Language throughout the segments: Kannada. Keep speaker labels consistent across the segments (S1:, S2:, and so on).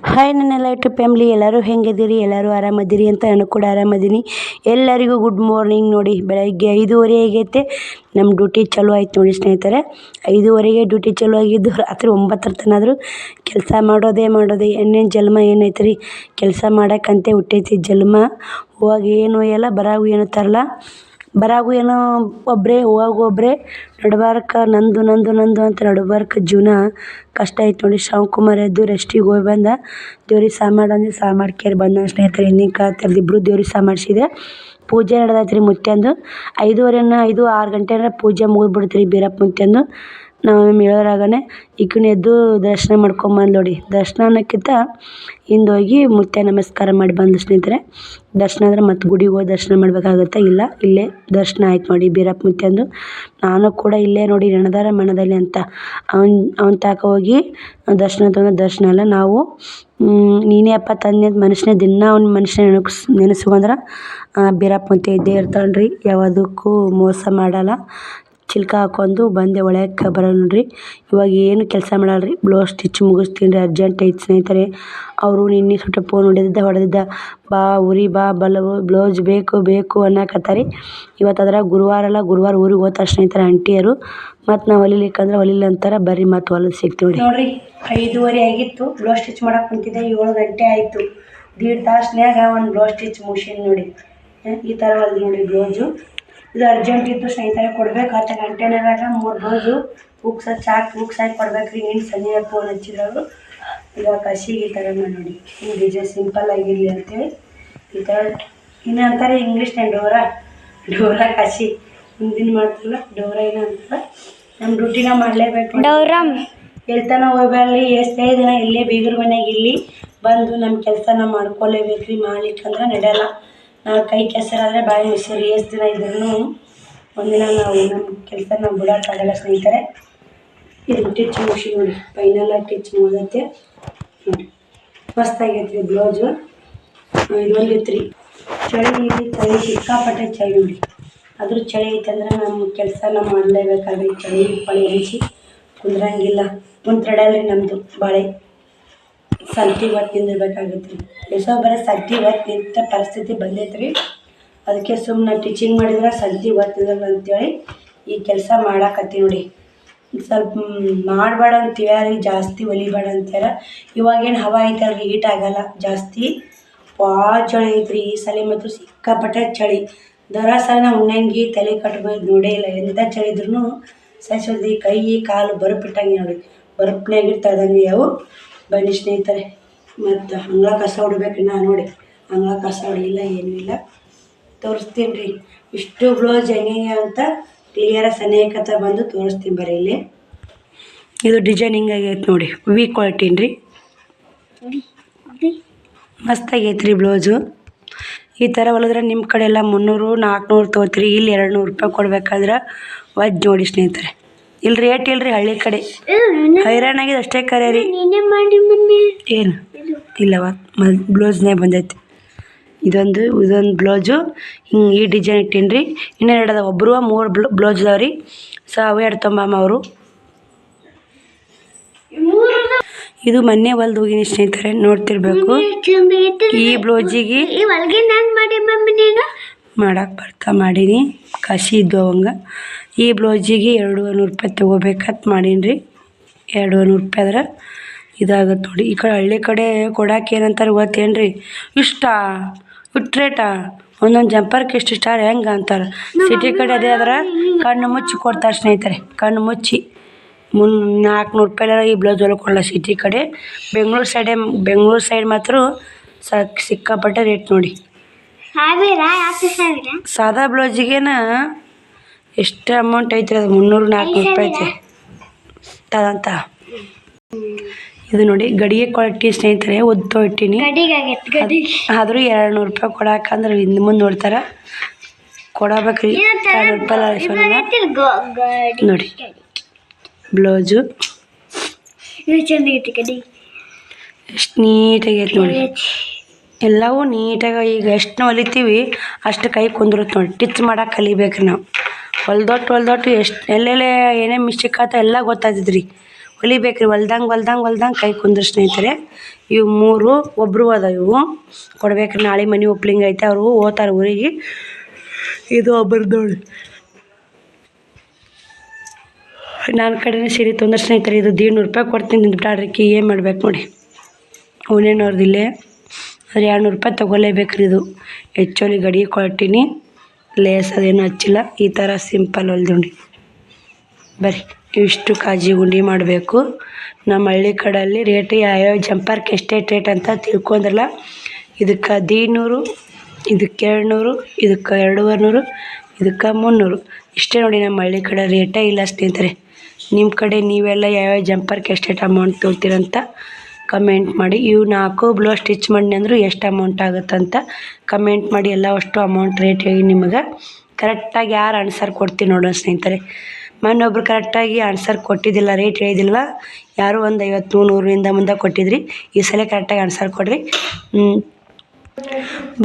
S1: ಹಾಯ್ ನನ್ನೆಲ್ಲ ಯೂಟ್ಯೂಬ್ ಫ್ಯಾಮ್ಲಿ, ಎಲ್ಲರೂ ಹೆಂಗಿದ್ದೀರಿ? ಎಲ್ಲರೂ ಆರಾಮದಿರಿ ಅಂತ ನಾನು ಕೂಡ ಆರಾಮದೀನಿ. ಎಲ್ಲರಿಗೂ ಗುಡ್ ಮಾರ್ನಿಂಗ್. ನೋಡಿ, ಬೆಳಗ್ಗೆ 5:30 ಆಗೈತೆ. ನಮ್ಮ ಡ್ಯೂಟಿ ಚಾಲೂ ಆಯ್ತು ನೋಡಿ ಸ್ನೇಹಿತರೆ. 5:30ಗೆ ಡ್ಯೂಟಿ ಚಾಲೂ ಆಗಿದ್ದು ರಾತ್ರಿ 9 ತನಕ ಕೆಲಸ ಮಾಡೋದೇ ಹೆಣ್ಣಿನ ಜನ್ಮ ಏನೈತೆ ರೀ, ಕೆಲಸ ಮಾಡೋಕ್ಕಂತೆ ಹುಟ್ಟೈತಿ ಜನ್ಮ. ಹೋವಾಗ ಏನು ಎಲ್ಲ ಬರಾಗು ಏನು ತರಲ್ಲ, ಬರಾಗು ಏನೋ ಒಬ್ಬರೇ ಹೋಗಾಗು ಒಬ್ಬರೇ, ನಡ್ಬಾರ್ಕ ನಂದು ಅಂತ ನಡ್ಬಾರ್ಕ ಜೀವನ ಕಷ್ಟ ಐತೆ ನೋಡಿ. ಶಿವಕುಮಾರ್ ಎದ್ದು ರೆಸ್ಟಿಗೆ ಹೋಗಿ ಬಂದ, ದೇವ್ರಿಗೆ ಸಹ ಮಾಡಂದು ಸಹ ಮಾಡ್ಕೇರಿ ಬಂದ ಸ್ನೇಹಿತರೆ. ಹಿಂದಿನ ಕಾಲದಲ್ಲಿ ಇಬ್ಬರು ದೇವ್ರಿಗೆ ಸಹ ಮಾಡಿಸಿದೆ. ಪೂಜೆ ನಡೆದೈತೆ ರೀ ಮುತ್ಯಂದು. 5:30 6 ಗಂಟೆ ಅಂದರೆ ಪೂಜೆ ಮುಗಿದ್ಬಿಡ್ತು ರೀ ಬೀರಪ್ಪ ಮುತ್ಯಂದು. ನಾವು ಹೇಳೋರಾಗನೇ ಈಕಿನ ಎದ್ದು ದರ್ಶನ ಮಾಡ್ಕೊಂಬಂದು ನೋಡಿ. ದರ್ಶನ ಅನ್ನೋಕ್ಕಿಂತ ಹಿಂದೋಗಿ ಮುತ್ಯ ನಮಸ್ಕಾರ ಮಾಡಿ ಬಂದು ಸ್ನೇಹಿತರೆ. ದರ್ಶನ ಅಂದರೆ ಮತ್ತು ಗುಡಿಗೆ ಹೋಗಿ ದರ್ಶನ ಮಾಡಬೇಕಾಗತ್ತೆ, ಇಲ್ಲ ಇಲ್ಲೇ ದರ್ಶನ ಆಯ್ತು ನೋಡಿ ಬೀರಪ್ಪ ಮುತ್ಯಂದು. ನಾನು ಕೂಡ ಇಲ್ಲೇ ನೋಡಿ ರಣದಾರ ಮನದಲ್ಲಿ ಅಂತ ಅವನ ತಾಕ ಹೋಗಿ ದರ್ಶನ ತೊಗೊಂಡು, ದರ್ಶನ ಎಲ್ಲ ನಾವು ನೀನೇ ಅಪ್ಪ ತಂದೆ ಅಂತ ಮನುಷ್ಯನೇ ದಿನ ಅವ್ನ ಮನುಷ್ಯನ ನೆನೆಸ್ಕೊಂಡ್ರೆ ಬೀರಪ್ಪ ಮುತ್ಯ ಇದ್ದೇ ಇರ್ತಾನೆ ರೀ. ಯಾವುದಕ್ಕೂ ಮೋಸ ಮಾಡಲ್ಲ. ಚಿಲ್ಕ ಹಾಕ್ಕೊಂಡು ಬಂದೆ ಒಳಕ್ಕೆ ಬರೋ ನೋಡ್ರಿ. ಇವಾಗ ಏನು ಕೆಲಸ ಮಾಡಲ್ಲ ರೀ, ಬ್ಲೌಸ್ ಸ್ಟಿಚ್ ಮುಗಿಸ್ತೀನಿ ರೀ, ಅರ್ಜೆಂಟ್ ಐತೆ ಸ್ನೇಹಿತರೆ. ಅವರು ನಿನ್ನೆ ಸುಟ್ಟು ಫೋನ್ ಹೊಡೆದಿದ್ದ, ಬಾ ಊರಿ ಬಾ ಬ್ಲೌಸ್ ಬೇಕು ಅನ್ನಕತ್ತಾರೆ. ಇವತ್ತು ಅದ್ರಾಗ ಗುರುವಾರ ಊರಿಗೆ ಹೋಗ್ತಾರೆ ಸ್ನೇಹಿತರೆ ಆಂಟಿಯರು. ಮತ್ತು ನಾವು ಹೊಲಿಲಿಕ್ಕಂದ್ರೆ ಹೊಲಿಲ್ಲ ಅಂತಾರೆ. ಬರ್ರಿ ಮತ್ತು ಹೊಲಿದು ಸಿಗ್ತೀವಿ ನೋಡ್ರಿ. 5:30 ಆಗಿತ್ತು, ಬ್ಲೌಸ್ ಸ್ಟಿಚ್ ಮಾಡಕ್ಕೆ ಕುಂತಿದ್ದೆ. 7 ಗಂಟೆ ಆಯಿತು. 1.5 ತಾಸ್ನ್ಯಾಗ ಒಂದು ಬ್ಲೌಸ್ ಸ್ಟಿಚ್ ಮುಗಿಸಿನಿ ನೋಡಿ. ಈ ಥರ ಹೊಲ್ದು ನೋಡಿ ಬ್ಲೌಸು. ಇದು ಅರ್ಜೆಂಟ್ ಇತ್ತು ಸ್ನೇಹಿತರೆ, ಕೊಡ್ಬೇಕು 10 ಗಂಟೆನಾಗ 3 ಬ್ಲೌಸು ಹುಕ್ಸ್ ಹಾಕಿ ಕೊಡ್ಬೇಕು ರೀ. ನೀನು ಸಂಜೆ ಫೋನ್ ಹಚ್ಚಿದವರು. ಇವಾಗ ಕಸಿಗೆ ಈ ಥರ ನೋಡಿ, ಈ ಡಿಸೈನ್ ಸಿಂಪಲ್ ಆಗಿರಲಿ ಅಂತೇಳಿ ಈ ಥರ. ಇನ್ನು ಅಂತಾರೆ ಇಂಗ್ಲೀಷ್ನಾಗ ಡೋರಾ ಕಸಿ ಹಿಂದಿನ ಮಾಡ್ತಿಲ್ಲ, ಡೋರಾ ಏನೋ ಅಂತಾರೆ. ನಮ್ಮ ಡ್ಯೂಟಿನ ಮಾಡಲೇಬೇಕು. ಎಲ್ತನ ಹೋಗ್ಬರ್ಲಿ, ಎಷ್ಟೇ ದಿನ ಇಲ್ಲೇ ಬೀಗರ ಮನೆಯಾಗ ಇಲ್ಲಿ ಬಂದು ನಮ್ಮ ಕೆಲಸ ನಾವು ಮಾಡ್ಕೊಲೇಬೇಕು ರೀ. ಮಾಡ್ಲಿಕ್ಕಂದ್ರೆ ನಡೆಯಲ್ಲ. ನಾವು ಕೈ ಕೆಸರಾದರೆ ಬಾಯಿ ಮೊಸರು. ಎಷ್ಟು ದಿನ ಇದ್ರೂ ಒಂದಿನ ನಾವು ನಮ್ಮ ಕೆಲಸ ನಾವು ಬಿಡೋಕ್ಕಾಗಲ್ಲ ಸ್ನೇಹಿತರೆ. ಇದು ಟಿಚ್ ಮುಗಿಸಿ ನೋಡಿ, ಫೈನಲ್ ಟಿಚ್ ಮುಗಿದೈತೆ ನೋಡಿ. ಮಸ್ತಾಗೈತೆ ರೀ ಬ್ಲೌಸು. ಇದು ಒಂದಿತ್ತು ರೀ ಚಳಿ ಸಿಕ್ಕಾಪಟ್ಟೆ ಚಳಿ ನೋಡಿ. ಆದರೂ ಚಳಿ ಐತಂದ್ರೆ ನಮ್ಮ ಕೆಲಸ ನಾವು ಮಾಡಲೇಬೇಕಾದ್ರೆ ಚಳಿ ಪಳಿ ಹಂಚಿ ಕುಂದ್ರಂಗಿಲ್ಲ. ಕುಂತ್ರೆಡಲ್ರಿ ನಮ್ಮದು ಬಾಳೆ ಸಂತಿ ಹೊತ್ತು ನಿಂದಿರ್ಬೇಕಾಗತ್ತೆ ರೀ. ಎಷ್ಟೋ ಬರೀ ಸಂತಿ ಹೊತ್ತು ನಿಂತ ಪರಿಸ್ಥಿತಿ ಬಂದೈತೆ ರೀ. ಅದಕ್ಕೆ ಸುಮ್ಮನೆ ಟೀಚಿಂಗ್ ಮಾಡಿದ್ರೆ ಸಂತಿ ಹೊತ್ತಿದಲ್ಲ ಅಂತೇಳಿ ಈ ಕೆಲಸ ಮಾಡಾಕತ್ತಿ ನೋಡಿ. ಸ್ವಲ್ಪ ಮಾಡಬೇಡ ಅಂತೀವಿ, ಜಾಸ್ತಿ ಹೊಲಿಬೇಡ ಅಂತಾರ. ಇವಾಗೇನು ಹವಾ ಐತಲ್ರಿ, ಹೀಟ್ ಆಗಲ್ಲ ಜಾಸ್ತಿ. ಭಾಳ ಚಳಿ ಐತ್ರಿ ಈ ಸಲ. ಮತ್ತು ಸಿಕ್ಕಾಪಟ್ಟೆ ಚಳಿ. ದರಾಸನ ಉಣ್ಣಂಗಿ ತಲೆ ಕಟ್ಬೋದು ನೋಡೇ ಇಲ್ಲ. ಎಂಥ ಚಳಿ ಇದ್ರೂ ಸಹಿಸೋದು. ಕೈ ಕಾಲು ಬರುಪಿಟ್ಟಂಗೆ ನೋಡಿ, ಬರುಪ್ನಾಗಿರ್ತದಂಗೆ ಅವು. ಬನ್ನಿ ಸ್ನೇಹಿತರೆ, ಮತ್ತು ಅಂಗಳ ಕಸ ಹೊಡ್ಬೇಕು ನೋಡಿ. ಅಂಗಳ ಕಸ ಹೊಡಿಲ್ಲ, ಏನೂ ಇಲ್ಲ. ತೋರಿಸ್ತೀನಿ ರೀ ಇಷ್ಟು ಬ್ಲೌಸ್ ಹೆಂಗೆ ಅಂತ ಕ್ಲಿಯರ ಸನೇಕತ ಬಂದು ತೋರಿಸ್ತೀನಿ ಬರ್ರಿ. ಇಲ್ಲಿ ಇದು ಡಿಸೈನ್ ಹಿಂಗಾಗೈತೆ ನೋಡಿ, ವಿ ಕ್ವಾಲಿಟೀನಿ ರೀ. ಮಸ್ತಾಗೈತೆ ರೀ ಬ್ಲೌಸು. ಈ ಥರ ಹೊಲಿದ್ರೆ ನಿಮ್ಮ ಕಡೆ ಎಲ್ಲ 300-400 ತೊಗೋತೀರಿ. ಇಲ್ಲಿ 200 ರೂಪಾಯಿ ಕೊಡ್ಬೇಕಾದ್ರೆ ವಜ್ ನೋಡಿ ಸ್ನೇಹಿತರೆ. ಇಲ್ಲಿ ರೇಟ್ ಇಲ್ರಿ ಹಳ್ಳಿ ಕಡೆ. ಹೈರಾಣಾಗಿದೆ ಅಷ್ಟೇ ಕರೆ ರೀ. ಏನು ಇಲ್ಲವ ಬ್ಲೌಸ್ನೇ ಬಂದೈತೆ. ಇದೊಂದು ಬ್ಲೌಸು ಹಿಂಗೆ ಈ ಡಿಸೈನ್ ಇಟ್ಟೀನಿ ರೀ. ಇನ್ನೂ 2 ಅದಾವ, ಒಬ್ಬರು 3 ಬ್ಲೌಸ್ ಅದಾವ ರೀ. ಸೊ ಅವೇ ಎಡ್ತೊಂಬಮ್ಮ ಅವರು. ಇದು ಮೊನ್ನೆ ಹೊಲ್ದು ಹೋಗಿನಿ ಸ್ನೇಹಿತರೆ, ನೋಡ್ತಿರ್ಬೇಕು. ಈ ಬ್ಲೌಸಿಗೆ ಮಾಡಕ್ಕೆ ಮಾಡೀನಿ, ಕಸಿ ಇದ್ದು ಅವಂಗೆ. ಈ ಬ್ಲೌಸಿಗೆ 200 ರೂಪಾಯಿ ತೊಗೋಬೇಕಂತ ಮಾಡೀನಿ ರೀ. 200 ರೂಪಾಯಿ ಆದ್ರೆ ಇದಾಗುತ್ತೆ ನೋಡಿ. ಈ ಕಡೆ ಹಳ್ಳಿ ಕಡೆ ಕೊಡಕ್ಕೆ ಏನಂತಾರೆ ಗೊತ್ತೇನು ರೀ? ಇಷ್ಟು ರೇಟಾ, ಒಂದೊಂದು ಜಂಪರ್ಗೆ ಇಷ್ಟು ಹೆಂಗೆ ಅಂತಾರೆ. ಸಿಟಿ ಕಡೆ ಅದೇ ಆದ್ರೆ ಕಣ್ಣು ಮುಚ್ಚಿ ಕೊಡ್ತಾರೆ ಸ್ನೇಹಿತರೆ. ಕಣ್ಣು ಮುಚ್ಚಿ 400 ರೂಪಾಯಿ ಈ ಬ್ಲೌಸ್ ಹೊಲ್ಕೊಡಲ್ಲ ಸಿಟಿ ಕಡೆ. ಬೆಂಗಳೂರು ಸೈಡ್ ಮಾತ್ರ ಸಿಕ್ಕಾಪಟ್ಟೆ ರೇಟ್ ನೋಡಿ. ಸಾದಾ ಬ್ಲೌಸಿಗೇನ ಎಷ್ಟು ಅಮೌಂಟ್ ಐತೆ ರೀ, ಅದು 300-400 ರೂಪಾಯಿ ಐತೆ ತದಂತ. ಇದು ನೋಡಿ ಗಡಿಗೆ ಕ್ವಾಲಿಟಿ ಸ್ನೇಹಿತರೆ, ಒದ್ದು ಇಟ್ಟೀನಿ. ಆದರೂ 200 ರೂಪಾಯಿ ಕೊಡಕ್ಕಂದ್ರೆ ಹಿಂದೆ ಮುಂದೆ ನೋಡ್ತಾರೆ. ಕೊಡಬೇಕ್ರಿ 200 ರೂಪಾಯಿ ನೋಡಿ ಬ್ಲೌಸು. ಎಷ್ಟು ನೀಟಾಗೈತೆ ನೋಡಿ. ಎಲ್ಲವೂ ನೀಟಾಗಿ ಈಗ ಎಷ್ಟು ಹೊಲಿತೀವಿ ಅಷ್ಟು ಕೈ ಕುಂದಿರುತ್ತೆ ನೋಡಿ. ಟಿಚ್ ಮಾಡೋಕೆ ಕಲಿಬೇಕ್ರಿ ನಾವು. ಹೊಲ್ದೊಟ್ಟು ಎಷ್ಟು ಎಲ್ಲೆಲ್ಲೇ ಏನೇ ಮಿಸ್ಟೇಕ್ ಆತ ಎಲ್ಲ ಗೊತ್ತಾಗ್ತೈತೆ ರೀ ಹೊಲಿಬೇಕ್ರಿ. ಹೊಲ್ದಂಗೆ ಕೈ ಕುಂದ್ರ ಸ್ನೇಹಿತರೆ. ಇವು 3 ಒಬ್ಬರು ಅದ ಇವು ಕೊಡ್ಬೇಕ್ರಿ. ನಾಳೆ ಮನೆ ಒಪ್ಲಿಂಗ್ ಐತೆ, ಅವರು ಹೋಗ್ತಾರೆ ಊರಿಗೆ. ಇದು ಒಬ್ಬರು ನೋಡಿ, ನನ್ನ ಕಡೆನೇ ಸೀರೆ ತೊಂದ್ರೆ ಸ್ನೇಹಿತರೆ. ಇದು 150 ರೂಪಾಯಿ ಕೊಡ್ತೀನಿ ನಿಂತ್ಬಿಟ್ಟಾಡ್ರಿಕಿ. ಏನು ಮಾಡ್ಬೇಕು ನೋಡಿ, ಅವನೇನವ್ರದಿಲ್ಲೇ ಅದು 200 ರೂಪಾಯಿ ತೊಗೊಲೇಬೇಕ್ರಿ. ಇದು ಹೆಚ್ಚೋಲಿ ಗಡಿಗೆ ಕೊಟ್ಟಿನಿ, ಲೇಸ್ ಅದೇನು ಹಚ್ಚಿಲ್ಲ. ಈ ಥರ ಸಿಂಪಲ್ ಹೊಲ್ದುಂಡಿ ಬರ್ರಿ. ಇಷ್ಟು ಕಾಜಿ ಗುಂಡಿ ಮಾಡಬೇಕು. ನಮ್ಮ ಹಳ್ಳಿ ಕಡೆಯಲ್ಲಿ ರೇಟ್ ಯಾವ್ಯಾವ ಜಂಪರ್ಗೆ ಎಷ್ಟೆಷ್ಟು ರೇಟ್ ಅಂತ ತಿಳ್ಕೊಂಡ್ರಲ್ಲ. ಇದಕ್ಕೆ 100, ಇದಕ್ಕೆ 200, ಇದಕ್ಕೆ 250, ಇದಕ್ಕೆ 300. ಇಷ್ಟೇ ನೋಡಿ ನಮ್ಮ ಹಳ್ಳಿ ಕಡೆ ರೇಟೇ ಇಲ್ಲ ಸ್ನೇಹಿತರೆ. ನಿಮ್ಮ ಕಡೆ ನೀವೆಲ್ಲ ಯಾವ್ಯಾವ ಜಂಪರ್ಗೆ ಎಷ್ಟೆಷ್ಟು ಅಮೌಂಟ್ ತೊಗೊಳ್ತೀರಂತ ಕಮೆಂಟ್ ಮಾಡಿ. ಇವು 4 ಬ್ಲೌಸ್ ಸ್ಟಿಚ್ ಮಾಡಿ ಅಂದರೂ ಎಷ್ಟು ಅಮೌಂಟ್ ಆಗುತ್ತಂತ ಕಮೆಂಟ್ ಮಾಡಿ. ಎಲ್ಲ ಅಷ್ಟು ಅಮೌಂಟ್ ರೇಟ್ ಹೇಳಿ ನಿಮಗೆ ಕರೆಕ್ಟಾಗಿ ಯಾರು ಆನ್ಸರ್ ಕೊಡ್ತೀನಿ ನೋಡೋಣ ಸ್ನೇಹಿತರೆ. ಮೊನ್ನೊಬ್ರು ಕರೆಕ್ಟಾಗಿ ಆನ್ಸರ್ ಕೊಟ್ಟಿದ್ದಿಲ್ಲ, ರೇಟ್ ಹೇಳಿದಿಲ್ಲ. ಯಾರು ಒಂದು 50, 100 ಮುಂದೆ ಕೊಟ್ಟಿದ್ರಿ. ಈ ಸಲ ಕರೆಕ್ಟಾಗಿ ಆನ್ಸರ್ ಕೊಡ್ರಿ.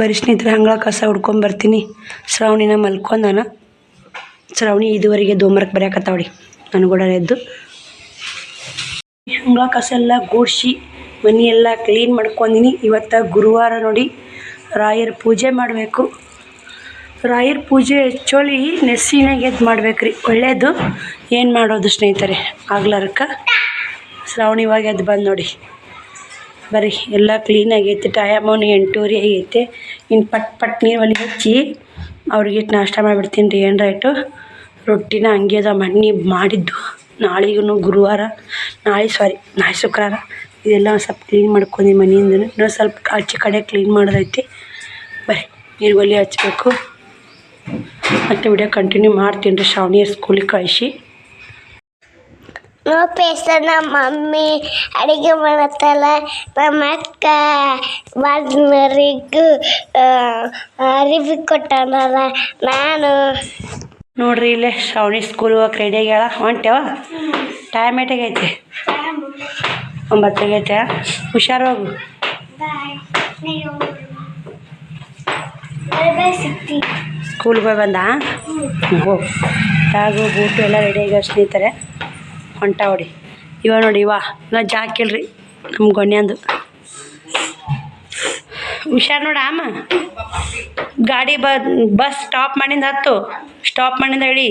S1: ಬರೀ ಸ್ನೇಹಿತರೆ, ಹಂಗಳ ಕಸ ಹುಡ್ಕೊಂಬರ್ತೀನಿ. ಶ್ರಾವಣಿನ ಮಲ್ಕೊಂಡಾನ. ಶ್ರಾವಣಿ ಇದುವರೆಗೆ ಹೋಮ್ವರ್ಕ್ ಬರೆಯಕತ್ತಾವಡಿ ನಾನು ಕೂಡ ಎದ್ದು. ಹಂಗಳ ಕಸ ಎಲ್ಲ ಗೂಡಿಸಿ ಮನೆಯೆಲ್ಲ ಕ್ಲೀನ್ ಮಾಡ್ಕೊಂಡಿನಿ. ಇವತ್ತು ಗುರುವಾರ ನೋಡಿ, ರಾಯರ ಪೂಜೆ ಮಾಡಬೇಕು. ರಾಯರ ಪೂಜೆ ಆ್ಯಕ್ಚುಲಿ ನೆಸ್ಸಿನಾಗ ಎದ್ದು ಮಾಡ್ಬೇಕ್ರಿ, ಒಳ್ಳೆಯದು. ಏನು ಮಾಡೋದು ಸ್ನೇಹಿತರೆ, ಆಗ್ಲಾರಕ್ಕ ಶ್ರಾವಣಿ ಇವಾಗ ಎದ್ದು ಬಂದು ನೋಡಿ. ಬರೀ ಎಲ್ಲ ಕ್ಲೀನ್ ಆಗೈತೆ. ಟೈಮ್ 8:30 ಆಗೈತೆ. ಇನ್ನು ಪಟ್ ನೀರು ಒಲೆ ಹಚ್ಚಿ ಅವ್ರಿಗೆ ನಾಷ್ಟ ಮಾಡಿಬಿಡ್ತೀನಿ ರೀ. ಏನು ರೈಟು ರೊಟ್ಟಿನ ಹಂಗೆ ಅದ ಮಣ್ಣಿ ಮಾಡಿದ್ದು. ನಾಳೆಗೂ ಗುರುವಾರ, ನಾಳೆ ಶುಕ್ರವಾರ. ಇದೆಲ್ಲ ಸ್ವಲ್ಪ ಕ್ಲೀನ್ ಮಾಡ್ಕೊಂಡು ಮನೆಯಿಂದ ಇನ್ನೂ ಸ್ವಲ್ಪ ಆಚೆ ಕಡೆ ಕ್ಲೀನ್ ಮಾಡೋದೈತಿ. ಬರೀ ನೀರು ಒಲೆ ಹಚ್ಚಬೇಕು. ಮತ್ತು ವಿಡಿಯೋ ಕಂಟಿನ್ಯೂ ಮಾಡ್ತೀನಿ ರೀ. ಶ್ರಾವಣಿಯ ಸ್ಕೂಲಿಗೆ ಕಳಿಸಿ
S2: ನಮ್ಮ ಮಮ್ಮಿ ಅಡುಗೆ ಮಾಡತ್ತಲ್ಲ. ನಮ್ಮ ಅಕ್ಕ ಬಾಜ್ನರಿಗೂ ಅರಿವಿ ಕೊಟ್ಟನಲ್ಲ. ನಾನು
S1: ನೋಡ್ರಿ ಇಲ್ಲೇ ಶ್ರಾವಣಿ ಸ್ಕೂಲ್ ಹೋಗಕ್ಕೆ ರೆಡಿ ಆಗ್ಯಾಳ. ಹೊಂಟೇವ ಟೈಮ್ ಏಟಾಗೈತೆ? 9 ಆಗೈತೆ. ಹುಷಾರು ಹೋಗು. ಸ್ಕೂಲ್ಗೆ ಹೋಗಿ ಬಂದ ಹೋಗಿ ಬ್ಯಾಗು ಬೂಟು ಎಲ್ಲ ರೆಡಿ ಆಗ್ಯಾವ ಸ್ನೇಹಿತರೆ. ಹೊಂಟ ಹೊಡಿ ಇವ ನೋಡಿ. ನಾ ಜಾಕಿಲ್ರಿ ನಮ್ಮ ಗೊನ್ಯಾಂದು. ಹುಷಾರು ನೋಡ ಅಮ್ಮ. ಗಾಡಿ ಬಸ್ ಸ್ಟಾಪ್ ಮಾಡಿಂದ ಹತ್ತು, ಸ್ಟಾಪ್ ಮಾಡಿಂದ ಇಡಿ.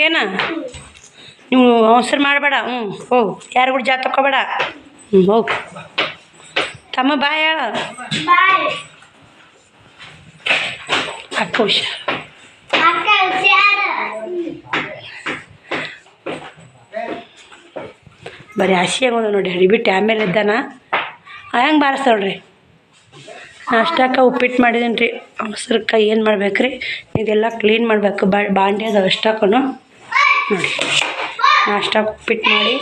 S1: ಏನ ನೀವು ಅವಸರ ಮಾಡಬೇಡ. ಹೋಗು, ಯಾರು ಕೂಡ ಜಾ ತಗೋಬೇಡ. ಹೋಗು ತಮ್ಮ. ಬಾಯ್ ಹೇಳ ಅಕ್ಕ. ಹುಷಾರು. ಬರೀ ಹಸಿ ಆಗೋದು ನೋಡಿ. ಹಿಡಿಬಿಟ್ಟು ಆಮೇಲೆ ಇದ್ದಾನ ಹಂಗೆ ಬಾರಿಸ್ತಾಳ್ರಿ. ನಾಷ್ಟಕ್ಕೆ ಉಪ್ಪಿಟ್ಟು ಮಾಡಿದ್ದೀನಿ ರೀ. ಅವಸರಕ್ಕೆ ಏನು ಮಾಡ್ಬೇಕ್ರಿ, ಇದೆಲ್ಲ ಕ್ಲೀನ್ ಮಾಡಬೇಕು. ಬಾಂಡೆ ಅದು ಅಷ್ಟಕ್ಕೂ ನೋಡಿ. ನಾಷ್ಟಕ್ಕೆ ಉಪ್ಪಿಟ್ಟು ಮಾಡಿ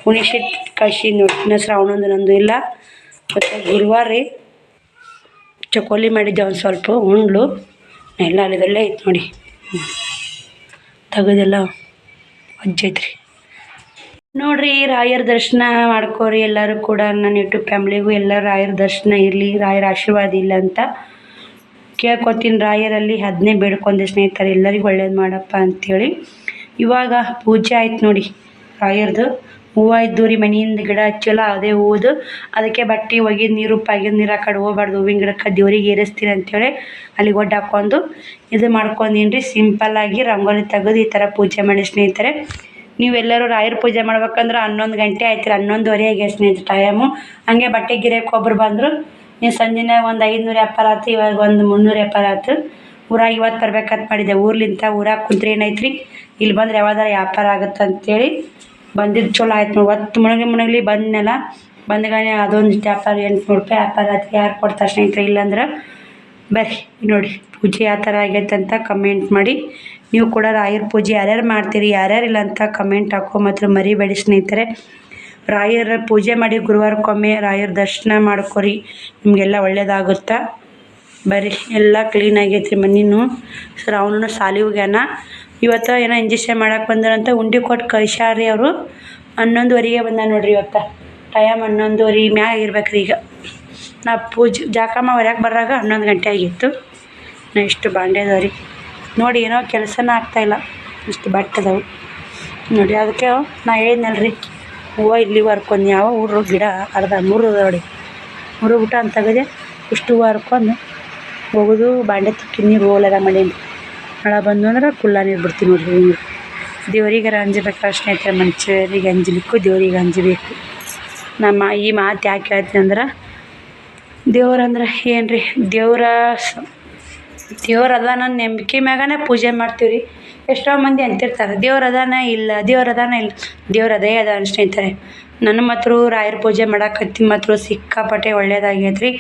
S1: ಉಣಿಸಿಟ್ಟು ಕಳ್ಸಿ ನೋಡಿ. ಇನ್ನು ಶ್ರಾವಣಂದು ನಂದು ಇಲ್ಲ. ಮತ್ತು ಗುರುವಾರ ರೀ ಚಕೋಲಿ ಮಾಡಿದ್ದೆ. ಒಂದು ಸ್ವಲ್ಪ ಉಂಡ್ಲು ಎಲ್ಲ ಅಲ್ಲಿದಲ್ಲೇ ಐತೆ ನೋಡಿ. ತೆಗೆದೆಲ್ಲ ಅಜ್ಜೈತ್ರಿ ನೋಡಿರಿ. ರಾಯರ ದರ್ಶನ ಮಾಡ್ಕೋರಿ ಎಲ್ಲರೂ ಕೂಡ. ನನ್ನ ಯೂಟ್ಯೂಬ್ ಫ್ಯಾಮ್ಲಿಗೂ ಎಲ್ಲ ರಾಯರ ದರ್ಶನ ಇರಲಿ, ರಾಯರ ಆಶೀರ್ವಾದ ಇಲ್ಲ ಅಂತ ಕೇಳ್ಕೊತೀನಿ. ರಾಯರಲ್ಲಿ ಅದನ್ನೇ ಬೇಡ್ಕೊಂಡೆ ಸ್ನೇಹಿತರೆ, ಎಲ್ಲರಿಗೂ ಒಳ್ಳೇದು ಮಾಡಪ್ಪ ಅಂಥೇಳಿ. ಇವಾಗ ಪೂಜೆ ಆಯ್ತು ನೋಡಿ. ರಾಯರದು ಹೂವು ಇದ್ದು ರೀ, ಮನೆಯಿಂದ ಗಿಡ ಹಚ್ಚಲ್ಲ ಅದೇ ಹೂವುದು. ಅದಕ್ಕೆ ಬಟ್ಟೆ ಒಗೆದು ನೀರು ಪಾಗಿದ ನೀರು ಆ ಕಡೆ ಹೋಗ್ಬಾರ್ದು. ಹೂವಿನ ಗಿಡಕ್ಕೆ ದೇವ್ರಿಗೆ ಏರಿಸ್ತೀನಿ ಅಂಥೇಳಿ ಅಲ್ಲಿಗೆ ಒಡ್ಡು ಹಾಕ್ಕೊಂಡು ಇದು ಮಾಡ್ಕೊಂಡೀನಿ ರೀ. ಸಿಂಪಲ್ಲಾಗಿ ರಂಗೋಲಿ ತೆಗೆದು ಈ ಥರ ಪೂಜೆ ಮಾಡಿ ಸ್ನೇಹಿತರೆ. ನೀವೆಲ್ಲರೂ ರಾಯರ ಪೂಜೆ ಮಾಡ್ಬೇಕಂದ್ರೆ 11 ಗಂಟೆ ಆಯ್ತು ರೀ. 11:30 ಆಗ್ಯಾವ ಸ್ನೇಹಿತರೆ ಟೈಮು. ಹಂಗೆ ಬಟ್ಟೆ ಗಿರಕ್ಕೆ ಒಬ್ರು ಬಂದರು. ನೀವು ಸಂಜೆನಾಗ ಒಂದು 500 ವ್ಯಾಪಾರ ಆಯ್ತು. ಇವಾಗ ಒಂದು 300 ವ್ಯಾಪಾರ ಆಯ್ತು. ಊರಾಗ ಇವತ್ತು ಬರ್ಬೇಕಂತ ಮಾಡಿದ್ದೆ. ಊರಾಗ ಕುಂತ್ರೆ ಏನೈತ್ರಿ, ಇಲ್ಲಿ ಬಂದ್ರೆ ಯಾವ್ದಾರ ವ್ಯಾಪಾರ ಆಗುತ್ತೆ ಅಂತೇಳಿ ಬಂದಿದ್ದು. ಚಲೋ ಆಯ್ತು ನೋಡಿ. ಒತ್ತು ಮುಣಗಲಿ ಬಂದನೆಲ್ಲ ಬಂದ್ಗಾನೆ ಅದೊಂದು ವ್ಯಾಪಾರ 800 ರೂಪಾಯಿ ವ್ಯಾಪಾರ ಆಯ್ತು. ಯಾರು ಕೊಡ್ತಾರೆ ಸ್ನೇಹಿತರೆ? ಇಲ್ಲಾಂದ್ರೆ ಬರ್ರಿ ನೋಡಿ ಪೂಜೆ ಯಾವ ಥರ ಆಗೈತೆ ಅಂತ ಕಮೆಂಟ್ ಮಾಡಿ. ನೀವು ಕೂಡ ರಾಯರ ಪೂಜೆ ಯಾರ್ಯಾರು ಮಾಡ್ತೀರಿ, ಯಾರ್ಯಾರಿಲ್ಲ ಅಂತ ಕಮೆಂಟ್ ಹಾಕೋ ಮಾತ್ರ ಮರಿಬೇಡಿ ಸ್ನೇಹಿತರೆ. ರಾಯರ ಪೂಜೆ ಮಾಡಿ ಗುರುವಾರಕ್ಕೊಮ್ಮೆ ರಾಯರ ದರ್ಶನ ಮಾಡ್ಕೊರಿ, ನಿಮಗೆಲ್ಲ ಒಳ್ಳೇದಾಗುತ್ತಾ. ಬರ್ರಿ ಎಲ್ಲ ಕ್ಲೀನ್ ಆಗೈತ್ರಿ ಮನೆಯೂ. ಶ್ರಾವಣನು ಸಾಲಿ ಹೋಗ್ಯಾನ. ಇವತ್ತು ಏನೋ ಇಂಜೆಕ್ಷನ್ ಮಾಡಕ್ಕೆ ಬಂದಾರಂತ ಉಂಡೆ ಕೊಟ್ಟು ಕಳ್ಸ್ಯಾರ್ರಿ ಅವರು. 11:30ಗೆ ಬಂದ ನೋಡ್ರಿ. ಇವತ್ತು ಟೈಮ್ 11:30 ಮ್ಯಾಗ ಆಗಿರ್ಬೇಕ್ರಿ. ಈಗ ನಾ ಪೂಜೆ ಜಾಕಮ್ಮ ಹೊರ್ಯಾಕೆ ಬರಾಗ 11 ಗಂಟೆ ಆಗಿತ್ತು. ನಾ ಇಷ್ಟು ಬಾಂಡೆ ಅದಾವ ರೀ ನೋಡಿ. ಏನೋ ಕೆಲಸನ ಆಗ್ತಾಯಿಲ್ಲ, ಇಷ್ಟು ಬಟ್ಟೆ ಅದಾವೆ. ನೋಡಿ ಅದಕ್ಕೆ ನಾ ಹೇಳಿದ್ನಲ್ರಿ ಹೂವು ಇಲ್ಲಿ ಹರ್ಕೊಂಡು ಯಾವ ಹುಡ್ರು ಗಿಡ ಅರ್ಧ ಮುರಿದ ನೋಡಿ ಮುರಿಬಿಟ್ಟು ಅಂತ ತೆಗೆದೆ ಇಷ್ಟು ಹೂವು ಹರ್ಕೊಂಡು ಹೋಗೋದು ಬಾಂಡೆ ತಿಕ್ಕಿ ನೀರು ಹೋಲೆಲ್ಲ ಮಾಡೀನಿ ಮಳೆ ಬಂದು ಅಂದ್ರೆ ಕುಲ್ಲ ನೀರು ಬಿಡ್ತೀನಿ ನೋಡ್ರಿ ನೀರು ದೇವ್ರಿಗಾರ ಅಂಜಬೇಕು ಸ್ನೇಹಿತರೆ ಮನುಷ್ಯರಿಗೆ ಅಂಜಲಿಕ್ಕೂ ದೇವ್ರಿಗೆ ಅಂಜಬೇಕು ನಮ್ಮ ಈ ಮಾತು ಯಾಕೆ ಹೇಳ್ತೀನಿ ಅಂದ್ರೆ ದೇವ್ರಂದ್ರೆ ಏನು ರೀ ದೇವ್ರ ಅದಾನ ನಂಬಿಕೆ ಮ್ಯಾಗನೇ ಪೂಜೆ ಮಾಡ್ತೀವಿ ರೀ ಎಷ್ಟೋ ಮಂದಿ ಅಂತಿರ್ತಾರೆ ದೇವ್ರ ಅದಾನ ಇಲ್ಲ ದೇವ್ರ ಅದೇ ಅದ ಸ್ನೇಹಿತರೆ ನನ್ನ ಮಾತ್ರ ರಾಯರ ಪೂಜೆ ಮಾಡಕತ್ತಿ ಮಾತ್ರ ಸಿಕ್ಕಾಪಟ್ಟೆ ಒಳ್ಳೇದಾಗೈತೆ ರೀ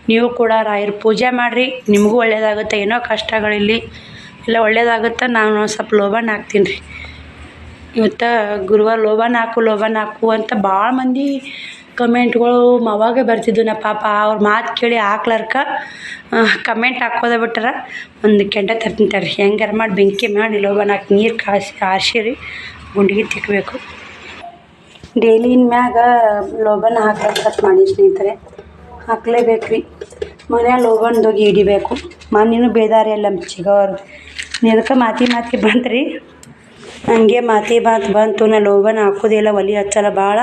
S1: ನೀವು ಕೂಡ ರಾಯರ ಪೂಜೆ ಮಾಡಿರಿ ನಿಮಗೂ ಒಳ್ಳೇದಾಗುತ್ತೆ ಏನೋ ಕಷ್ಟಗಳಿಲ್ಲಿ ಎಲ್ಲ ಒಳ್ಳೇದಾಗುತ್ತೆ ನಾನು ಸ್ವಲ್ಪ ಲೋಬಾನ ಹಾಕ್ತೀನಿ ರೀ ಇವತ್ತು ಗುರುವಾರ ಲೋಬಾನ ಹಾಕು ಅಂತ ಭಾಳ ಮಂದಿ ಕಮೆಂಟ್ಗಳು ಅವಾಗೇ ಬರ್ತಿದ್ವು ನಾ ಪಾಪ ಅವ್ರ ಮಾತು ಕೇಳಿ ಹಾಕ್ಲಾರ್ಕ ಕಮೆಂಟ್ ಹಾಕೋದೇ ಬಿಟ್ಟಾರ ಒಂದು ಕೆಂಡ ತರ್ತಿಂತಾರೆ ಹೆಂಗಾರ ಮಾಡಿ ಬೆಂಕಿ ಮಾಡಿ ಲೋಬಾನ ಹಾಕಿ ನೀರು ಕಾಸಿ ಆರಿಸಿರಿ ಗುಂಡಿಗೆ ತಿಕ್ಕಬೇಕು ಡೈಲಿ ಇನ್ಮ್ಯಾಗ ಲೋಬಾನ ಹಾಕಂತ ಮಾಡಿ ಸ್ನೇಹಿತರೆ ಹಾಕ್ಲೇಬೇಕು ರೀ ಮನ್ಯಾಗ ಲೋಬಾನ್ದೋಗಿ ಹಿಡಿಬೇಕು ಮನೇನು ಬೇದಾರಿ ಎಲ್ಲ ಚಿಗವರು ಅದಕ್ಕೆ ಮಾತಿ ಬಂತು ರೀ ಹಂಗೆ ಮಾತು ಬಂತು ನಾ ಲೋಬಾನ ಹಾಕೋದಿಲ್ಲ ಒಲೆ ಹಚ್ಚಲ್ಲ ಭಾಳ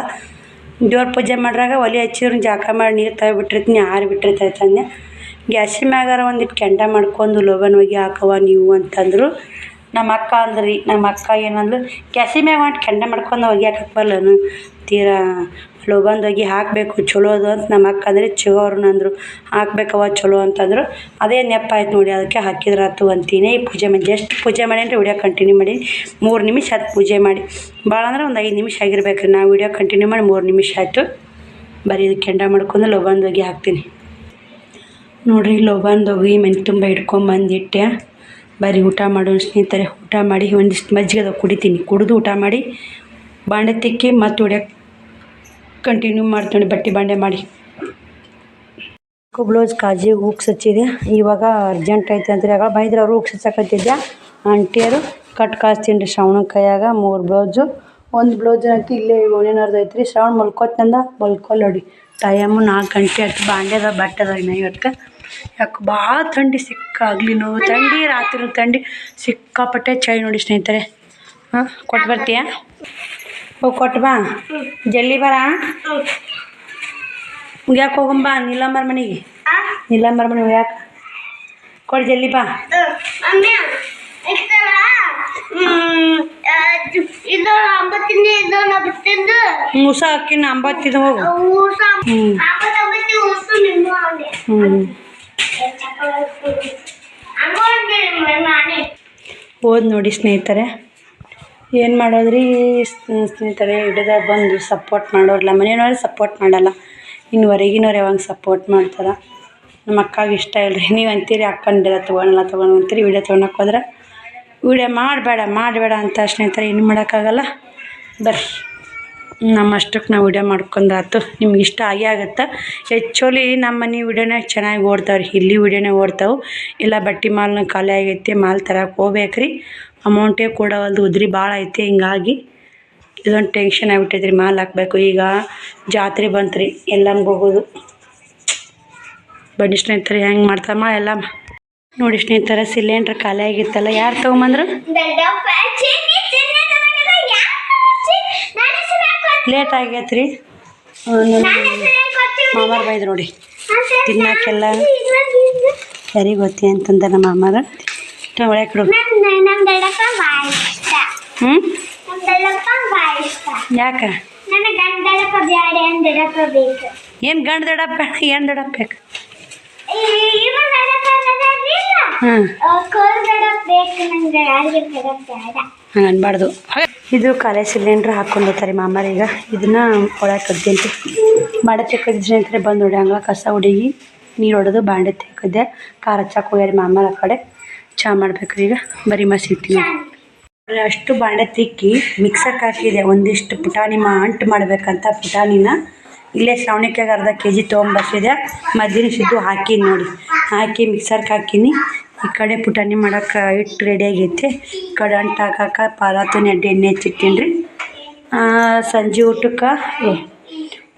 S1: ದೇವ್ರ ಪೂಜೆ ಮಾಡ್ರಾಗ ಒಲೆ ಹಚ್ಚಿದ್ರು ಜಾಕ ಮಾಡಿ ನೀರು ತೆಗೆಬಿಟ್ಟಿರ್ತೀನಿ ಆರಿ ಬಿಟ್ಟಿರ್ತೈತೆ ಅಂದೆ ಗ್ಯಾಸಿನ ಮ್ಯಾಗಾರ ಒಂದಿಟ್ಟು ಕೆಂಡ ಮಾಡ್ಕೊಂಡು ಲೋಬಾನ ಹೋಗಿ ಹಾಕವ ನೀವು ಅಂತಂದರು ನಮ್ಮ ಅಕ್ಕ ಏನಂದ್ರು ಗ್ಯಾಸಿನ ಮ್ಯಾಗ ಒಂದು ಕೆಂಡ ಮಾಡ್ಕೊಂಡು ಒಗ್ಯಾಕೆ ಬರಲ್ಲನು ತೀರಾ ಲೋಬಾನ್ದು ಹೋಗಿ ಹಾಕಬೇಕು ಚಲೋ ಅದು ಅಂತ ನಮ್ಮ ಅಕ್ಕ ಅಂದರೆ ಚಿಗೋರು ಅಂದರು ಹಾಕ್ಬೇಕವ ಚಲೋ ಅಂತಂದರು ಅದೇ ನೆಪ ಆಯ್ತು ನೋಡಿ ಅದಕ್ಕೆ ಹಾಕಿದ್ರಾತು ಅಂತೀನಿ ಪೂಜೆ ಮಾಡಿ ಜಸ್ಟ್ ಪೂಜೆ ಮಾಡಿ ಅಂದರೆ ವಿಡಿಯೋ ಕಂಟಿನ್ಯೂ ಮಾಡಿ 3 ನಿಮಿಷ ಆಯ್ತು ಪೂಜೆ ಮಾಡಿ ಭಾಳ ಅಂದ್ರೆ ಒಂದು 5 ನಿಮಿಷ ಆಗಿರ್ಬೇಕು ರೀ ನಾವು ವಿಡಿಯೋ ಕಂಟಿನ್ಯೂ ಮಾಡಿ 3 ನಿಮಿಷ ಆಯಿತು ಬರೀ ಇದು ಕೆಂಡ ಮಾಡ್ಕೊಂಡು ಲೋಬಾನ್ದು ಹೋಗಿ ಹಾಕ್ತೀನಿ ನೋಡಿರಿ ಲೋಬಾನ್ದು ಹೋಗಿ ಮನೆ ತುಂಬ ಹಿಡ್ಕೊಂಬಂದಿಟ್ಟೆ ಬರೀ ಊಟ ಮಾಡೋಣ ಸ್ನೇಹಿತರೆ ಊಟ ಮಾಡಿ ಒಂದಿಷ್ಟು ಮಜ್ಜಿಗೆ ಕುಡಿತೀನಿ ಕುಡಿದು ಊಟ ಮಾಡಿ ಬಾಂಡೆ ತಿಕ್ಕಿ ಮತ್ತು ಹೊಡ್ಯಕ್ಕೆ ಕಂಟಿನ್ಯೂ ಮಾಡ್ತೀನಿ ಬಟ್ಟೆ ಬಾಂಡೆ ಮಾಡಿ ಬ್ಲೌಸ್ ಕಾಜಿಗೆ ಹೂಕ್ಸ್ ಹಚ್ಚಿದೆ ಇವಾಗ ಅರ್ಜೆಂಟ್ ಐತೆ ಅಂತಾರೆ ಆಗ ಬೈದ್ರೆ ಅವರು ಹೂಕ್ಸ್ ಹಚ್ಚಕತ್ತಿದ್ದೆ ಆಂಟಿಯರು ಕಟ್ ಕಾಸ್ತೀನಿ ರೀ ಶ್ರಾವಣ ಕೈಯಾಗ 3 ಬ್ಲೌಸು ಒಂದು ಬ್ಲೌಸ್ ಅಂತ ಇಲ್ಲೇ ಓಣಿನರ್ದು ಐತೆ ರೀ ಶ್ರಾವಣ ಮಲ್ಕೋತಂದ ಮಲ್ಕೊಲ್ ನೋಡಿ ಟೈಮು 4 ಗಂಟೆ ಆಯ್ತು ಬಾಂಡೆದ ಬಟ್ಟದ ಇನ್ನು ಇವತ್ತು ಯಾಕೆ ಭಾಳ ಥಂಡಿ ಸಿಕ್ಕಾಗ್ಲಿನೋ ಥಂಡಿ ರಾತ್ರಿ ಥಂಡಿ ಸಿಕ್ಕಾಪಟ್ಟೆ ಚಳಿ ನೋಡಿ ಸ್ನೇಹಿತರೆ ಹಾಂ ಕೊಟ್ಟು ಬರ್ತೀಯಾ ಹೋಗಿ ಕೊಟ್ಟು ಬಾ ಜಲ್ದಿ ಬರ ಯಾಕೆ ಹೋಗಂಬ ನೀಲಮ್ಮರ ಮನೆಗೆ ಯಾಕೆ ಕೊಡು ಜಲ್ದಿ ಬಾ ಮೂಸ ಅಕ್ಕಿನ 50 ಹೋಗು ಓದ್ ನೋಡಿ ಸ್ನೇಹಿತರೆ ಏನು ಮಾಡೋದ್ರಿ ಸ್ನೇಹಿತರೆ ಹಿಡಿದಾಗ ಬಂದು ಸಪೋರ್ಟ್ ಮಾಡೋರಲ್ಲ ಮನೆಯವ್ರು ಸಪೋರ್ಟ್ ಮಾಡಲ್ಲ ಇನ್ನು ಹೊರಗಿನವ್ರು ಯಾವಾಗ ಸಪೋರ್ಟ್ ಮಾಡ್ತಾರೆ ನಮ್ಮ ಅಕ್ಕಾಗೆ ಇಷ್ಟ ಇಲ್ಲ ರೀ ನೀವು ಅಂತೀರಿ ಅಕ್ಕಂದೆಲ್ಲ ತೊಗೊಳಲ್ಲ ಅಂತೀರಿ ವೀಡಿಯೋ ತೊಗೊಳಕ್ಕೆ ಹೋದ್ರೆ ವೀಡಿಯೋ ಮಾಡಬೇಡ ಅಂತ ಸ್ನೇಹಿತರೆ ಏನು ಮಾಡೋಕ್ಕಾಗಲ್ಲ ಬರ್ರಿ ನಮ್ಮಷ್ಟಕ್ಕೆ ನಾವು ವೀಡಿಯೋ ಮಾಡ್ಕೊಂಡಾತು ನಿಮ್ಗೆ ಇಷ್ಟ ಆಗುತ್ತೆ ಆ್ಯಕ್ಚುಲಿ ನಮ್ಮ ಮನೆ ವೀಡಿಯೋನಾಗ ಚೆನ್ನಾಗಿ ಓಡ್ತಾವ್ರಿ ಇಲ್ಲಿ ವೀಡಿಯೋನೇ ಓಡ್ತಾವೆ ಇಲ್ಲ ಬಟ್ಟೆ ಮಾಲ್ನ ಖಾಲಿ ಆಗೈತಿ ಮಾಲ್ ತರಕ್ಕೆ ಹೋಗ್ಬೇಕು ರೀ ಅಮೌಂಟೇ ಕೊಡವಲ್ದು ಉದ್ರಿ ಭಾಳ ಐತಿ ಹಿಂಗಾಗಿ ಇದೊಂದು ಟೆನ್ಷನ್ ಆಗಿಬಿಟ್ಟೈತೆ ರೀ ಮಾಲ್ ಹಾಕಬೇಕು ಈಗ ಜಾತ್ರೆ ಬಂತು ರೀ ಎಲ್ಲಮ್ಗೆ ಹೋಗೋದು ಬನ್ನಿ ಸ್ನೇಹಿತರೆ ಹೆಂಗೆ ಮಾಡ್ತಮ್ಮ ಎಲ್ಲ ನೋಡಿ ಸ್ನೇಹಿತರೆ ಸಿಲಿಂಡ್ರ್ ಖಾಲಿ ಆಗಿತ್ತಲ್ಲ ಯಾರು ತೊಗೊಂಬಂದ್ರು ಲೇಟ್ ಆಗೈತೆ ರೀ ಮಾಮಾರ ಬೈದ್ರು ನೋಡಿ ತಿನ್ನಕ್ಕೆಲ್ಲ ಯಾರಿಗೆ ಗೊತ್ತಿ ಅಂತಂದ ನಮ್ಮ ಮಾಮಾರ ಒಳಗೆ ಕೊಡು ಯಾಕೆ ಏನು ಗಂಡು ದಡಪ್ಪ ಏನು ದಡಪ್ಪ ಬೇಕು ಹಂಗೆ ಅನ್ಬಾರ್ದು ಇದು ಖಾಲಿ ಸಿಲಿಂಡ್ರ್ ಹಾಕ್ಕೊಂಡೋಗ್ತಾರೆ ಮಾಮಾರೀಗ ಇದನ್ನು ಒಳಗೆ ಕದ್ದಂತೆ ಬಾಂಡೆ ತೆಕ್ಕದ ಸ್ನೇಹಿತರೆ ಬಂದು ನೋಡಿ ಹಂಗೆ ಕಸ ಹುಡುಗಿ ನೀರು ಹೊಡೆದು ಬಾಂಡೆ ತೆಕ್ಕದ್ದೆ ಖಾರ ಹಚ್ಚಕ್ಕೆ ಹೋಗ್ಯಾರಿ ಮಾಮಾರ ಆ ಕಡೆ ಚಹಾ ಮಾಡ್ಬೇಕು ಈಗ ಬರೀ ಮಸಿಗ್ತೀನಿ ಅಷ್ಟು ಬಾಂಡೆ ತಿಕ್ಕಿ ಮಿಕ್ಸರ್ಗೆ ಹಾಕಿದೆ ಒಂದಿಷ್ಟು ಪುಟಾಣಿ ಅಂಟು ಮಾಡಬೇಕಂತ ಪುಟಾಣಿನ ಇಲ್ಲೇ ಶ್ರಾವಣಿಕಾಗ ಅರ್ಧ kg ತೊಗೊಂಬರ್ಸಿದೆ ಮದ್ದಿನ ಸಿದ್ದು ಹಾಕೀನಿ ನೋಡಿ ಹಾಕಿ ಮಿಕ್ಸರ್ಗೆ ಹಾಕೀನಿ ಈ ಕಡೆ ಪುಟಾಣಿ ಮಾಡೋಕೆ ಹಿಟ್ಟು ರೆಡಿ ಆಗೈತೆ ಈ ಕಡೆ ಅಂಟು ಹಾಕಕ್ಕೆ ಪಾರಾತನ ಎಣ್ಣೆ ಹಚ್ಚಿಟ್ಟೀನಿ ರೀ ಸಂಜೆ ಊಟಕ್ಕೆ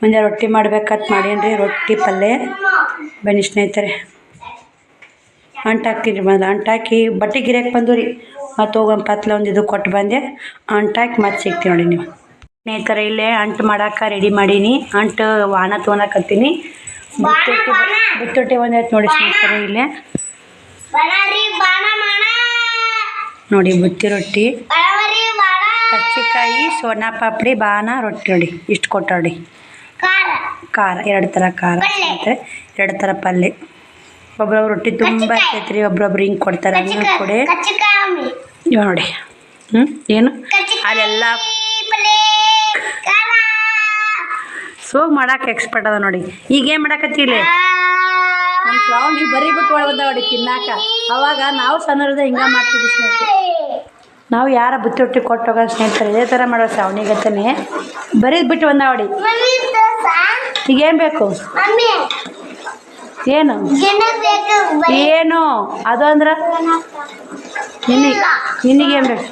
S1: ಮುಂದೆ ರೊಟ್ಟಿ ಮಾಡ್ಬೇಕಂತ ಮಾಡೀನಿ ರೀ ರೊಟ್ಟಿ ಪಲ್ಯ ಬನ್ನಿ ಸ್ನೇಹಿತರೆ ಅಂಟು ಹಾಕ್ತೀನಿ ಮೊದಲು ಅಂಟು ಹಾಕಿ ಬಟ್ಟೆ ಗಿರಿಯಕ್ಕೆ ಬಂದು ರೀ ಮತ್ತು ಹೋಗೋಣ ಪತ್ಲ ಒಂದು ಇದು ಕೊಟ್ಟು ಬಂದೆ ಅಂಟು ಹಾಕಿ ಮತ್ತೆ ಸಿಗ್ತೀವಿ ನೋಡಿ ನೀವು ಸ್ನೇಹಿತರೆ ಇಲ್ಲೇ ಅಂಟು ಮಾಡೋಕೆ ರೆಡಿ ಮಾಡೀನಿ ಅಂಟು ವಾಣ ತೊಗೊಳಕತ್ತೀನಿ ಬುತ್ತೊಟ್ಟಿ ಒಂದೈತೆ ನೋಡಿ ಸ್ನೇಹಿತರೆ ಇಲ್ಲೇ ನೋಡಿ ಬುತ್ತಿ ರೊಟ್ಟಿ ಕಚ್ಚಿಕಾಯಿ ಸೋನಾ ಪಾಪಡಿ ಬಾನ ರೊಟ್ಟಿ ನೋಡಿ ಇಷ್ಟು ಕೊಟ್ಟಾಡಿ ಖಾರ 2 ಥರ ಖಾರ ಸ್ನೇಹಿತರೆ 2 ಥರ ಪಲ್ಯ ಒಬ್ರೊಬ್ರು ರೊಟ್ಟಿ ತುಂಬ ಇರ್ತೈತ್ರಿ ಒಬ್ರೊಬ್ರು ಹಿಂಗೆ ಕೊಡ್ತಾರೆ ಹಂಗೆ ಕೊಡಿ ಇವ ನೋಡಿ ಏನು ಅಲ್ಲೆಲ್ಲ ಸೋಗ್ ಮಾಡಕ್ಕೆ ಎಕ್ಸ್ಪರ್ಟ್ ಅದ ನೋಡಿ ಈಗ ಏನು ಮಾಡಕತ್ತಿಲ್ಲ ನಮ್ಮ ಶ್ರಾವಣಿ ಬರೀ ಬಿಟ್ಟು ಒಳಗೆ ಬಂದಾವಡಿ ತಿನ್ನಾಕ ಅವಾಗ ನಾವು ಸಣ್ಣರದ ಹಿಂಗೆ ಮಾಡ್ತಿದ್ವಿ ಸ್ನೇಹಿತರೆ ನಾವು ಯಾರ ಬುತ್ತಿ ರೊಟ್ಟಿ ಕೊಟ್ಟು ಹೋಗೋದು ಸ್ನೇಹಿತರೆ ಇದೇ ಥರ ಮಾಡೋ ಶ್ರಾವಣಿಗತ್ತನೇ ಬರೀದ್ ಬಿಟ್ಟು ಬಂದಾವಡಿ ಈಗ ಏನು ಬೇಕು ಏನು ಏನು ಅದು ಅಂದ್ರೆ ನಿನಗೇನು ಬೇಕು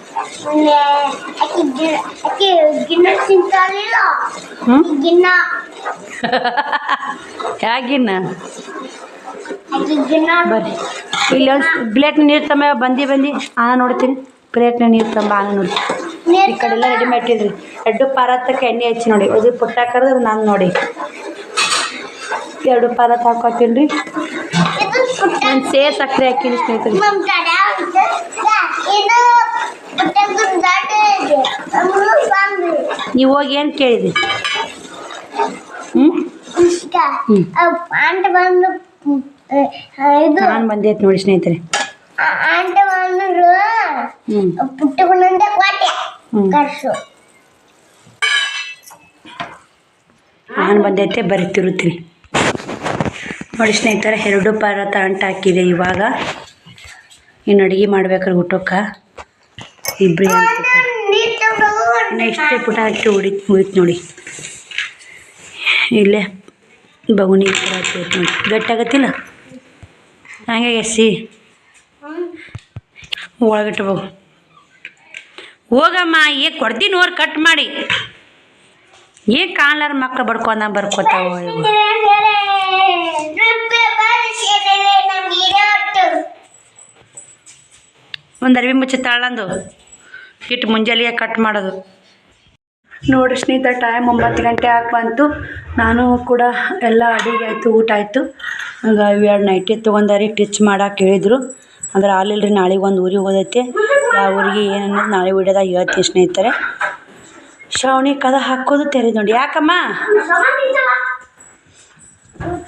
S1: ಹೇಗಿನ್ನ ಬರ್ರಿ ಇಲ್ಲಿ ಒಂದು ಪ್ಲೇಟ್ ನೀರು ತಮ್ಮ ಬಂದು ನೋಡ್ತೀನಿ ಪ್ಲೇಟ್ನ ನೀರು ತಂಬ ನೋಡ್ತೀನಿ ಈ ಕಡೆ ಎಲ್ಲ ರೆಡಿ ಮಾಡಿಟ್ಟಿದ್ರಿ 2 ಪಾರತ್ತಕ್ಕೆ ಎಣ್ಣೆ ಹಚ್ಚಿ ನೋಡಿ ಅದು ಪುಟ್ಟ ಕರೆದು ನಾನು ನೋಡಿ 2 ಪಾರತ್ ಹಾಕೋತೀನಿ ರೀ ಒಂದು ಸೇರ್ ಸಕ್ಕರೆ ಹಾಕಿನಿ ಸ್ನೇಹಿತರೆ ನೀವು ಹೋಗಿ ಏನು ಕೇಳಿದ್ರಿ ನಾನು ಬಂದೈತೆ ನೋಡಿ ಸ್ನೇಹಿತರೆ ನಾನು ಬಂದೈತೆ ಬರೀ ತಿರುತ್ತೀನಿ ನೋಡಿ ಸ್ನೇಹಿತರೆ 2 ಪರಾತ ಅಂಟು ಹಾಕಿದೆ ಇವಾಗ ಇನ್ನು ಅಡುಗೆ ಮಾಡ್ಬೇಕಾದ್ರೆ ಊಟಕ್ಕೆ ಇಬ್ಬರು ಇನ್ನು ಇಷ್ಟೇ ಪುಟ ಅಕ್ಕಿ ಮುಗಿತು ನೋಡಿ ಇಲ್ಲೇ ಬಗುಣಿ ನೋಡಿ ಗಟ್ಟಾಗತ್ತಿಲ್ಲ ಹಂಗೆ ಎಸಿ ಒಳಗಿಟ್ಟು ಹೋಗಮ್ಮ ಏ ಕೊಡ್ತೀನಿ ಹೋರ್ ಕಟ್ ಮಾಡಿ ಏನು ಕಾಣ್ಲಾರ ಮಕ್ಕಳು ಬರ್ಕೋತಾವ ಒಂದು ಅರಿವಿ ಮುಚ್ಚಿ ತಾಳಂದು ಇಟ್ಟು ಮುಂಜಾನೆ ಕಟ್ ಮಾಡೋದು ನೋಡಿ ಸ್ನೇಹಿತರೆ ಟೈಮ್ 9 ಗಂಟೆ ಬಂತು ನಾನು ಕೂಡ ಎಲ್ಲ ಅಡುಗೆ ಆಯಿತು ಊಟ ಆಯಿತು ಈಗ 2 ನೈಟಿ ತೊಗೊಂಡಾರಿ ಟಿಚ್ ಮಾಡಕ್ಕೆ ಹೇಳಿದರು ಅಂದ್ರೆ ಹಾಲಿಲ್ರಿ ನಾಳೆಗೆ ಒಂದು ಊರಿಗೆ ಹೋದೈತೆ ಯಾವ ಊರಿಗೆ ಏನನ್ನೋದು ನಾಳೆ ವಿಡಿಯೋದಾಗ ಹೇಳ್ತೀನಿ ಸ್ನೇಹಿತರೆ ಶ್ರಾವಣಿ ಕದ ಹಾಕೋದು ತೆರೆದು ನೋಡಿ ಯಾಕಮ್ಮ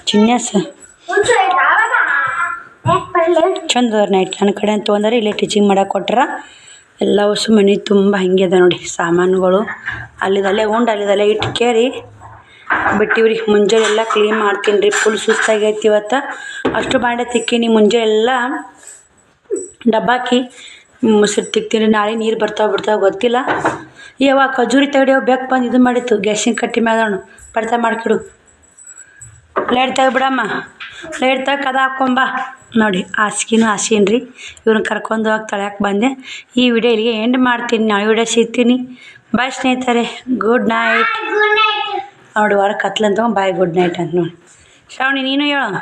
S1: ಚಿನ್ಯಾಸ ಚಂದ ನೈಟ್ ನನ್ನ ಕಡೆ ಅಂತ ತೊಗೊಂಡಾರೆ ಇಲ್ಲೇ ಟೀಚಿಂಗ್ ಮಾಡಕ್ಕೆ ಕೊಟ್ರ ಎಲ್ಲ ಹೊಸ ಮನೆ ತುಂಬ ಹಂಗೆ ಅದ ನೋಡಿ ಸಾಮಾನುಗಳು ಅಲ್ಲಿದಲ್ಲೇ ಉಂಡು ಅಲ್ಲಿದಲ್ಲೇ ಇಟ್ಟು ಕೇರಿ ಬಿಟ್ಟಿವ್ರಿ ಮುಂಜಾನೆ ಎಲ್ಲ ಕ್ಲೀನ್ ಮಾಡ್ತೀನಿ ರೀ ಫುಲ್ ಸುಸ್ತಾಗೈತಿ ಇವತ್ತು ಅಷ್ಟು ಬಾಂಡೆ ತಿಕ್ಕೀನಿ ಮುಂಜಾನೆ ಎಲ್ಲ ಡಬ್ಬಾಕಿ ಮೊಸರು ತಿಕ್ತೀನಿ ನಾಳೆ ನೀರು ಬರ್ತಾವೆ ಗೊತ್ತಿಲ್ಲ ಯಾವಾಗ ಖಜೂರಿ ತೆಗೆಯೋ ಬೇಕು ಬಂದು ಇದು ಮಾಡಿತ್ತು ಗ್ಯಾಸಿನ ಕಟ್ಟಿ ಮ್ಯಾದಣ್ಣು ಬಡ್ತಾ ಮಾಡ್ಕಿಡು ಲೈಟ್ ತೆಗೆಬಿಡಮ್ಮ ಲೈಟ್ ತೆಗೆ ಕದ ಹಾಕ್ಕೊಂಬ ನೋಡಿ ಹಾಸೀನಿ ರೀ ಇವ್ರನ್ನ ಕರ್ಕೊಂಡು ಹೋಗಿ ತಳ್ಯಾಕೆ ಬಂದೆ ಈ ವಿಡಿಯೋ ಇಲ್ಲಿಗೆ ಎಂಡ್ ಮಾಡ್ತೀನಿ ನಾಳೆ ವಿಡಿಯೋ ಸಿಗ್ತೀನಿ ಬಾಯ್ ಸ್ನೇಹಿತರೆ ಗುಡ್ ನೈಟ್ ನೋಡಿ ಹೊರ ಕತ್ಲಂತ ಬಾಯ್ ಗುಡ್ ನೈಟ್ ಅಂತ ನೋಡಿ ಶ್ರಾವಣಿ ನೀನು ಹೇಳು